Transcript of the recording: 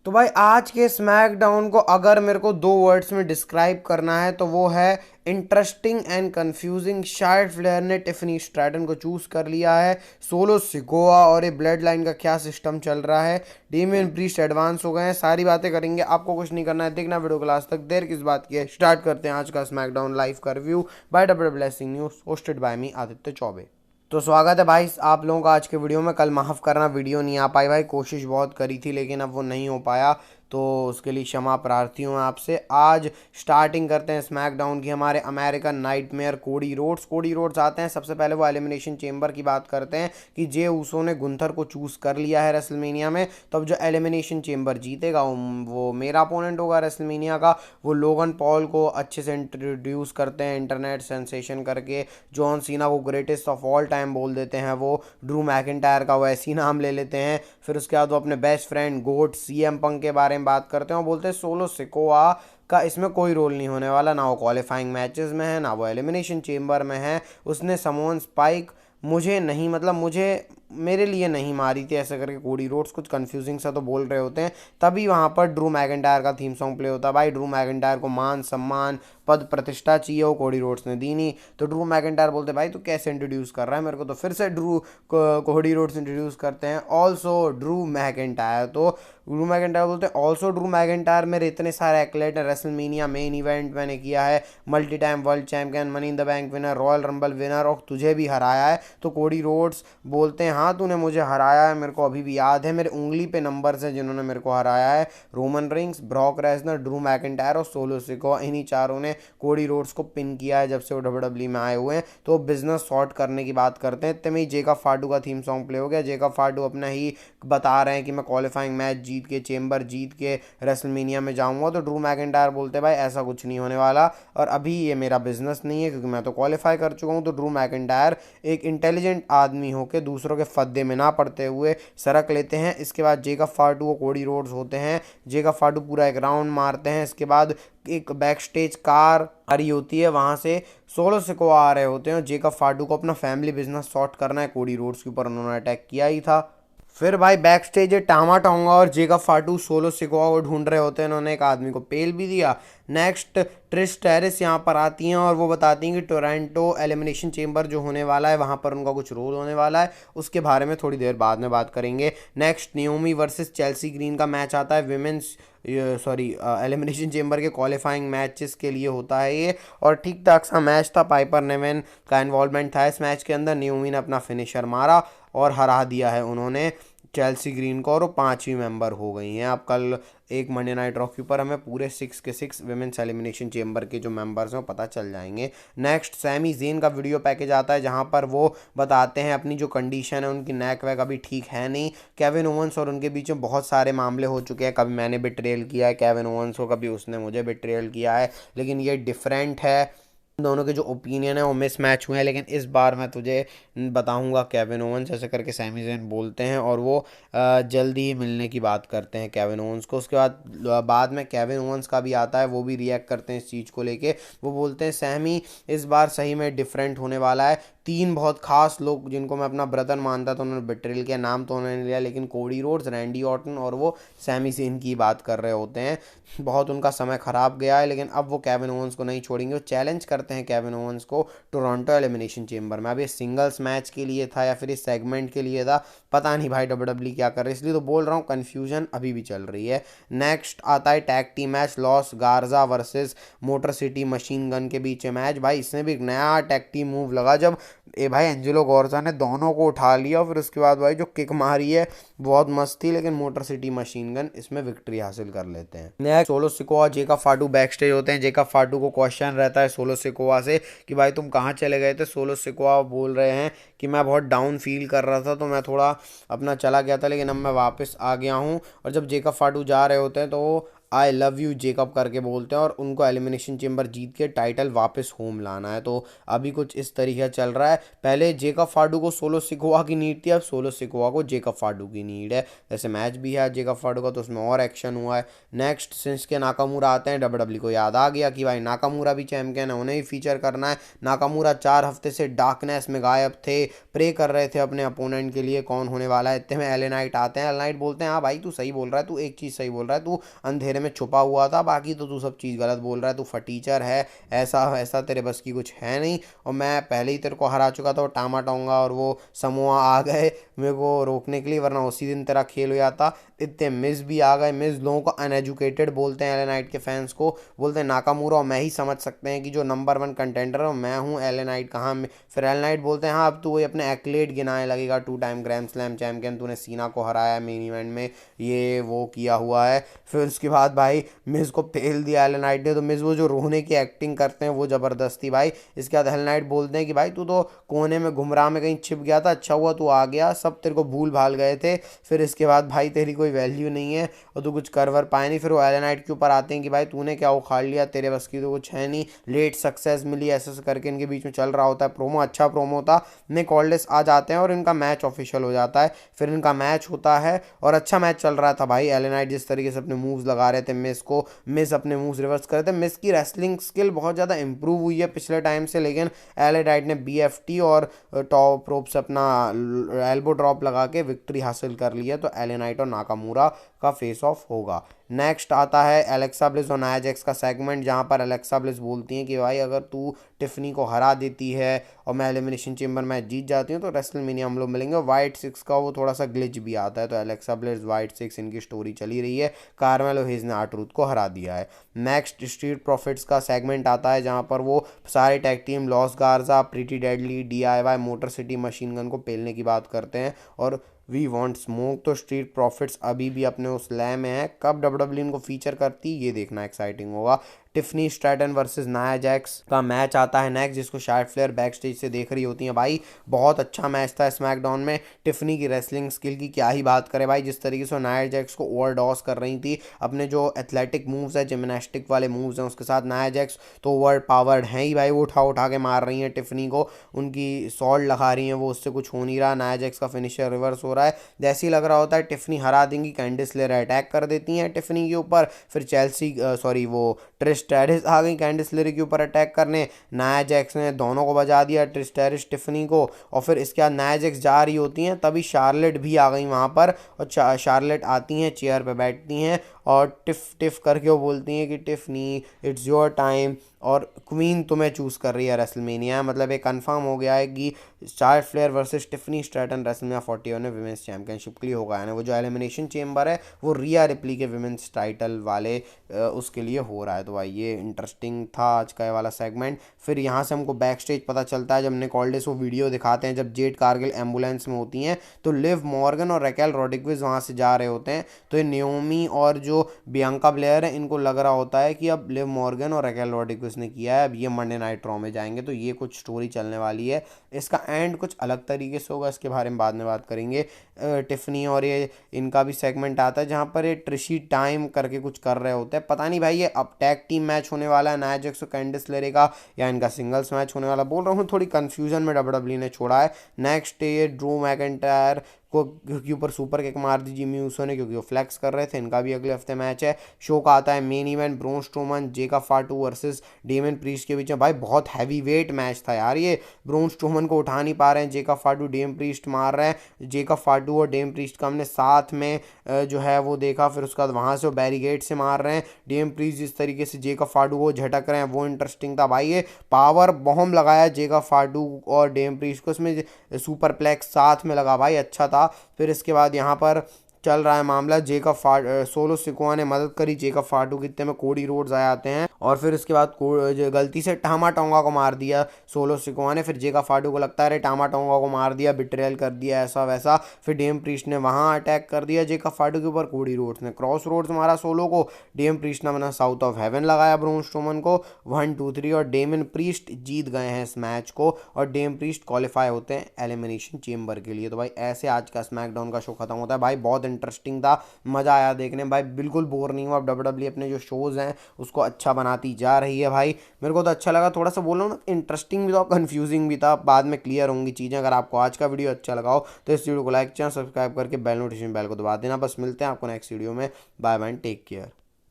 तो भाई आज के स्मैकडाउन को अगर मेरे को दो वर्ड्स में डिस्क्राइब करना है तो वो है interesting and confusing. Charlotte Flair ने टिफनी स्ट्रैटन को चूज कर लिया है। सोलो सिकोआ और ये ब्लड लाइन का क्या सिस्टम चल रहा है। डेमियन प्रीस्ट एडवांस हो गए हैं। सारी बातें करेंगे। आपको कुछ नहीं करना है, देखना वीडियो को लास्ट तक। देर किस बात की है, स्टार्ट करते हैं आज का स्मैकडाउन लाइव का review by W Blessing News, hosted by me Aditya Choubey. तो स्वागत है भाई आप लोगों का आज के वीडियो में। कल माफ़ करना वीडियो नहीं आ पाई भाई, कोशिश बहुत करी थी लेकिन अब वो नहीं हो पाया, तो उसके लिए क्षमा प्रार्थी हूँ आपसे। आज स्टार्टिंग करते हैं स्मैकडाउन की। हमारे अमेरिकन नाइटमेयर कोडी रोड्स आते हैं। सबसे पहले वो एलिमिनेशन चेंबर की बात करते हैं कि जे ऊसो ने गुंथर को चूज़ कर लिया है रेसलमेनिया में। तो अब जो एलिमिनेशन चेंबर जीतेगा वो मेरा अपोनेंट होगा रेसलमेनिया का। वो लोगन पॉल को अच्छे से इंट्रोड्यूस करते हैं इंटरनेट सेंसेशन करके। जॉन सीना को ग्रेटेस्ट ऑफ ऑल टाइम बोल देते हैं। वो ड्रू मैकिंटायर का वैसी नाम ले लेते हैं। फिर उसके बाद वो अपने बेस्ट फ्रेंड गोट सीएम पंक के बारे में बात करते हैं और बोलते हैं सोलो सिकोआ का इसमें कोई रोल नहीं होने वाला, ना वो क्वालिफाइंग मैचेस में है ना वो एलिमिनेशन चेंबर में है। उसने समोन स्पाइक मुझे नहीं, मतलब मुझे मेरे लिए नहीं मारी थी, ऐसे करके कोडी रोड्स कुछ कंफ्यूजिंग सा तो बोल रहे होते हैं। तभी वहाँ पर ड्रू मैकिंटायर का थीम सॉन्ग प्ले होता है। भाई ड्रू मैकिंटायर को मान सम्मान पद प्रतिष्ठा चाहिए, वो कोडी रोड्स ने दी नहीं। तो ड्रू मैकिंटायर बोलते भाई तू कैसे इंट्रोड्यूस कर रहा है मेरे को। तो फिर से कोडी रोड्स इंट्रोड्यूस करते हैं ऑल्सो ड्रू मैकिंटायर। तो ड्रू मैकिंटायर बोलते हैं ऑल्सो ड्रू मैकिंटायर, मेरे इतने सारे एक्लेट हैं, रेसलमेनिया मेन इवेंट मैंने किया है, multi time world champion, money in the bank winner, royal rumble winner, और तुझे भी हराया है। तो कोडी रोड्स बोलते हैं हाँ तूने मुझे हराया है, मेरे को अभी भी याद है, मेरे उंगली पे नंबर्स हैं जिन्होंने मेरे को हराया है। Roman Reigns, Brock Lesnar, Drew McIntyre और सोलो सिकोआ, इन्हीं चारों ने कोडी रोड्स को पिन किया है जब से वो डब्ल्यूडब्ल्यूई में आए हुए हैं। तो बिजनेस सॉर्ट करने की बात करते हैं। इतने में ही जेकब फाडू का थीम सॉन्ग प्ले हो गया। जेकब फाडू अपना ही बता रहे हैं कि मैं क्वालिफाइंग मैच जीत के, चेंबर जीत के रेसलमेनिया में जाऊंगा। तो ड्रू मैकिंटायर बोलते हैं भाई ऐसा कुछ नहीं होने वाला और अभी ये मेरा बिजनेस नहीं है क्योंकि मैं तो क्वालिफाई कर चुका हूँ। तो ड्रू मैकिंटायर एक इंटेलिजेंट आदमी होकर दूसरों के फद्दे में ना पड़ते हुए सरक लेते हैं। इसके बाद जेकब फाडू वो कोडी रोड्स होते हैं। जेकब फाडू पूरा एक राउंड मारते हैं। इसके बाद एक बैक स्टेज कार आ रही होती है, वहां से सोलो सिकोआ आ रहे होते हैं और जेकब फाडू को अपना फैमिली बिजनेस सॉर्ट करना है। कोडी रोड्स के ऊपर उन्होंने अटैक किया ही था। फिर भाई बैक स्टेज टामा टोंगा और जेकब फाटू सोलो सिकोआ को ढूंढ रहे होते हैं। उन्होंने एक आदमी को पेल भी दिया। नेक्स्ट ट्रिश टेरिस यहाँ पर आती हैं और वो बताती हैं कि टोरंटो एलिमिनेशन चेंबर जो होने वाला है वहाँ पर उनका कुछ रोल होने वाला है, उसके बारे में थोड़ी देर बाद में बात करेंगे। Next Naomi versus Chelsea green का मैच आता है विमेंस एलिमिनेशन चेंबर के क्वालिफाइंग मैचेस के लिए होता है ये, और ठीक ठाक सा मैच था। पाइपर नेवेन का इन्वॉल्वमेंट था इस मैच के अंदर। नियोमी ने अपना फिनिशर मारा और हरा दिया है उन्होंने चेल्सी ग्रीन को और वो पांचवी मेंबर हो गई हैं। अब कल एक मंडे नाइट रॉ के ऊपर हमें पूरे 6 के 6 विमेंस एलिमिनेशन चेंबर के जो मेंबर्स हैं वो पता चल जाएंगे। नेक्स्ट सैमी जेन का वीडियो पैकेज आता है जहां पर वो बताते हैं अपनी जो कंडीशन है, उनकी नेक वैक अभी ठीक है नहीं। केविन ओवंस और उनके बीच में बहुत सारे मामले हो चुके हैं। कभी मैंने बिट्रेल किया है केविन ओवंस को, कभी उसने मुझे बिट्रेल किया है, लेकिन ये डिफरेंट है। दोनों के जो ओपिनियन है वो मिस मैच हुए हैं, लेकिन इस बार मैं तुझे बताऊंगा केविन ओवंस, ऐसे करके सैमी ज़ेन बोलते हैं और वो जल्दी ही मिलने की बात करते हैं केविन ओवंस को। उसके बाद में केविन ओवंस का भी आता है, वो भी रिएक्ट करते हैं इस चीज़ को लेके। वो बोलते हैं सैमी इस बार सही में डिफरेंट होने वाला है। तीन बहुत खास लोग जिनको मैं अपना ब्रदर मानता था उन्होंने बिट्रेल किया, नाम तो उन्होंने लिया, लेकिन कोडी रोड्स, रैंडी ऑर्टन और वो सैमी ज़ेन की बात कर रहे होते हैं। बहुत उनका समय ख़राब गया है, लेकिन अब वो केविन ओवंस को नहीं छोड़ेंगे। वो चैलेंज करते हैं केविन ओवंस को टोरंटो एलिमिनेशन चेंबर में। अब ये सिंगल्स मैच के लिए था या फिर इस सेगमेंट के लिए था, पता नहीं भाई डब्ल्यूडब्ल्यूई क्या कर रही है, इसलिए तो बोल रहा हूँ कन्फ्यूजन अभी भी चल रही है। नेक्स्ट आता है टैग टीम मैच, लॉस गार्जा versus motor city machine gun के बीच मैच। भाई इसमें भी एक नया टैग टीम मूव लगा जब भाई एंजेलो गॉर्जा ने दोनों को उठा लिया, फिर उसके बाद भाई जो किक मारी है बहुत मस्त थी, लेकिन मोटर सिटी मशीन गन इसमें विक्ट्री हासिल कर लेते हैं। Next solo Sikoa Jacob फाटू back stage होते हैं। जेकब फाटू को क्वेश्चन रहता है सोलो सिकोआ से कि भाई तुम कहाँ चले गए थे। सोलो सिकोआ बोल रहे हैं कि मैं बहुत डाउन फील कर रहा था तो मैं थोड़ा अपना चला गया था, लेकिन अब मैं वापस आ गया हूँ। और जब जेकब फाटू जा रहे होते हैं तो आई लव यू जेकब करके बोलते हैं और उनको एलिमिनेशन चेम्बर जीत के टाइटल वापस होम लाना है। तो अभी कुछ इस तरीके चल रहा है। पहले जेकब फाडू को सोलो सिकोआ की नीड थी, अब सोलो सिकोआ को जेकब फाडू की नीड है। जैसे मैच भी है जेकब फाडू का, तो उसमें और एक्शन हुआ है। नेक्स्ट शिंसुके नाकामुरा आते हैं। डब्ल्यूडब्ल्यू को याद आ गया कि भाई नाकामुरा भी चैंपियन है, उन्हें ही फीचर करना है। नाकामुरा 4 हफ्ते से डार्कनेस में गायब थे, प्रे कर रहे थे अपने अपोनेंट के लिए कौन होने वाला है। इतने में एले नाइट आते हैं। एले नाइट बोलते हैं हाँ भाई तू सही बोल रहा है, तू एक चीज़ सही बोल रहा है, तू अंधेरे में छुपा हुआ था, बाकी तो तू सब चीज़ गलत बोल रहा है, तू फटीचर है, ऐसा ऐसा तेरे बस की कुछ है नहीं, और मैं पहले ही तेरे को हरा चुका था। और टामा टोंगा और वो समोआ आ गए मेरे को रोकने के लिए, वरना उसी दिन तेरा खेल हो जाता। इतने मिस भी आ गए। मिस लोगों को अनएजुकेटेड बोलते हैं, एले नाइट के फैंस को बोलते हैं नाकामुरा, और मैं ही समझ सकते हैं कि जो नंबर 1 कंटेंडर है मैं हूँ, एले नाइट कहाँ। फिर एले नाइट बोलते हैं हाँ अब तू वही अपने एक्लेट गिनाने लगेगा, 2 टाइम ग्रैंड स्लैम चैंपियन, तूने सीना को हराया मेन इवेंट में, ये वो किया हुआ है। फिर उसके बाद भाई मिस को पेल दिया एले नाइट ने। तो मिस वो जो रोने की एक्टिंग करते हैं वो ज़बरदस्ती भाई। इसके बाद एले नाइट बोलते हैं कि भाई तू तो कोने में गुमराह में कहीं छिप गया था, अच्छा हुआ तू आ गया, सब तेरे को भूल भाल गए थे। फिर इसके बाद भाई तेरी कोई वैल्यू नहीं है और तू कुछ कर वर पाए नहीं। फिर वो एले नाइट के ऊपर आते हैं कि भाई तूने क्या उखाड़ लिया, तेरे बस की तो कुछ है नहीं, लेट सक्सेस मिली, ऐसे करके इनके बीच में चल रहा होता है प्रोमो। अच्छा प्रोमो था। निक ऑल्डिस आ जाते हैं और इनका मैच ऑफिशियल हो जाता है। फिर इनका मैच होता है और अच्छा मैच चल रहा था भाई। एले नाइट जिस तरीके से अपने मूव्स लगा रहे थे मिस को, मिस अपने मूव्स रिवर्स कर रहे थे। मिस की रेसलिंग स्किल बहुत ज़्यादा इंप्रूव हुई है पिछले टाइम से, लेकिन एले नाइट ने BFT और टॉप रोप से अपना एल्बो ड्रॉप लगा के विक्ट्री हासिल कर ली है। तो एले नाइट और नाकामुरा का फेस ऑफ होगा। नेक्स्ट आता है एलेक्सा ब्लिस और नाया जैक्स का सेगमेंट, जहां पर एलेक्सा ब्लिस बोलती हैं कि भाई अगर तू टिफनी को हरा देती है और मैं एलिमिनेशन चेम्बर मैच जीत जाती हूँ तो रेसलमेनिया हम लोग मिलेंगे। वाइट 6 का वो थोड़ा सा ग्लिच भी आता है। तो एलेक्सा ब्लिस वाइट 6 इनकी स्टोरी चली रही है। कार्मेलो हेज ने आर्ट्रूथ को हरा दिया है। नेक्स्ट स्ट्रीट प्रॉफिट्स का सेगमेंट आता है, जहाँ पर वो सारे टैग टीम लॉस गार्जा, pretty deadly, DIY, motor city machine gun को पेलने की बात करते हैं और वी वॉन्ट स्मोक। तो स्ट्रीट प्रॉफिट्स अभी भी अपने उस लय में है। कब डब्ल्यूडब्ल्यू इनको फीचर करती ये देखना एक्साइटिंग होगा। Tiffany Stratton versus Nia Jax का मैच आता है नेक्स्ट, जिसको शार्ट फ्लेयर बैक स्टेज से देख रही होती है। भाई बहुत अच्छा मैच था स्मैकडाउन में। टिफनी की रेसलिंग स्किल की क्या ही बात करें भाई, जिस तरीके से नाया जैक्स को ओवरडॉस कर रही थी अपने जो एथलेटिक मूव्स है, जिमनास्टिक वाले मूव्स हैं उसके साथ। नाया जैक्स तो ओवर पावर्ड हैं ही भाई, वो उठा उठा के मार रही हैं टिफनी को, उनकी सॉल्ट लगा रही हैं, वो उससे कुछ हो नहीं रहा। नाया जैक्स का फिनिशर रिवर्स हो रहा है। जैसे ही लग रहा होता है टिफनी हरा देंगी, कैंडिस लेयर अटैक कर देती हैं टिफनी के ऊपर। फिर चेल्सी सॉरी वो ट्रिश स्टेरिस आ गई कैंडिस लेयर के ऊपर अटैक करने। नाया जैक्स ने दोनों को बजा दिया, ट्रिश स्टेरिस टिफनी को। और फिर इसके बाद नाया जैक्स जा रही होती हैं, तभी शार्लेट भी आ गई वहाँ पर। और शार्लेट आती हैं, चेयर पे बैठती हैं और टिफ टिफ करके वो बोलती हैं कि टिफनी इट्स योर टाइम, और क्वीन तुम्हें चूज़ कर रही है रेसलमेनिया। मतलब ये कंफर्म हो गया है कि Charlotte Flair versus Tiffany Stratton WrestleMania 41 में विमेंस चैंपियनशिप के लिए होगा। यानी वो जो एलिमिनेशन चेम्बर है वो रिया रिप्ली के विमेंस टाइटल वाले उसके लिए हो रहा है। तो भाई ये इंटरेस्टिंग था आज का ये वाला सेगमेंट। फिर यहाँ से हमको बैक स्टेज पता चलता है, जब निक ऑल्डिस वो वीडियो दिखाते हैं जब जेड कारगिल एम्बुलेंस में होती हैं, तो लिव मॉर्गन और रैकेल रोड्रिग्विज वहाँ से जा रहे होते हैं। तो ये नियोमी और जो बियांका ब्लेयर है इनको लग रहा होता है कि अब लिव मॉर्गन और रैकेल रोड्रिग्विज ने किया है, अब ये मंडे नाइट रॉ में जाएंगे। तो ये कुछ स्टोरी चलने वाली है। इसका एंड कुछ अलग तरीके से होगा, इसके बारे में बाद में बात करेंगे। टिफनी और ये इनका भी सेगमेंट आता है, जहाँ पर ये ट्रिशी टाइम करके कुछ कर रहे होते हैं। पता नहीं भाई ये अब टैग टीम मैच होने वाला है नाया जैक्स और कैंडिस लेरे का, या इनका सिंगल्स मैच होने वाला। बोल रहा हूँ थोड़ी कंफ्यूजन में डब्ल्यूडब्ल्यू ने छोड़ा है। नेक्स्ट ये ड्रू मैकिंटायर को के ऊपर सुपर किक मार दी जिमी ऊसो ने, क्योंकि वो फ्लेक्स कर रहे थे। इनका भी अगले हफ्ते मैच है। शो का आता है main event, Braun Strowman Jacob Fatu versus Damian Priest के बीच में। भाई बहुत हैवी वेट मैच था यार ये, ब्रोन स्ट्रोमन को उठा नहीं पा रहे हैं जेकब फाटू, डेम प्रीस्ट मार रहे हैं। जेकब फाटू और डेम प्रीस्ट का हमने साथ में जो है वो देखा। फिर उसके बाद वहाँ से वो बैरीगेट से मार रहे हैं। डेम प्रीस्ट जिस तरीके से जेकब फाटू को झटक रहे हैं वो इंटरेस्टिंग था भाई। ये पावर बॉम्ब लगाया जेकब फाटू और डेम प्रीस्ट को, इसमें सुपर प्लेक्स साथ में लगा भाई, अच्छा था। फिर इसके बाद यहाँ पर चल रहा है मामला, जेकब सोलो सिकोआ ने मदद करी जेकब फाटू की, इतने में कोडी रोड्स आ जाते हैं और फिर उसके बाद गलती से टामा टोंगा को मार दिया सोलो सिकोआ ने। फिर जेकब फाटू को लगता है टामा टोंगा को मार दिया, बिट्रेयल कर दिया, ऐसा वैसा। फिर डेम प्रीस्ट ने वहाँ अटैक कर दिया जेकब फाटू के ऊपर। कोडी रोड्स ने क्रॉस रोड्स मारा सोलो को। डेम प्रीस्ट ने बना साउथ ऑफ हेवन लगाया ब्रोन स्ट्रोमन को, 1 2 3, और डेमन प्रीस्ट जीत गए हैं इस मैच को और डेम प्रीस्ट क्वालिफाई होते हैं एलिमिनेशन चेम्बर के लिए। तो भाई ऐसे आज का स्मैकडाउन का शो खत्म होता है। भाई बहुत इंटरेस्टिंग था, मज़ा आया देखने भाई, बिल्कुल बोर नहीं हुआ। अब WWE अपने जो शोज़ हैं उसको अच्छा बनाती जा रही है भाई, मेरे को तो अच्छा लगा। थोड़ा सा बोलो ना, इंटरेस्टिंग भी था, कंफ्यूजिंग भी था, बाद में क्लियर होंगी चीज़ें। अगर आपको आज का वीडियो अच्छा लगा हो तो इस वीडियो को लाइक, चैनल सब्सक्राइब करके बेल नोटिफिकेशन बेल को दबा देना। बस मिलते हैं आपको नेक्स्ट वीडियो में, बाय बाय, टेक केयर।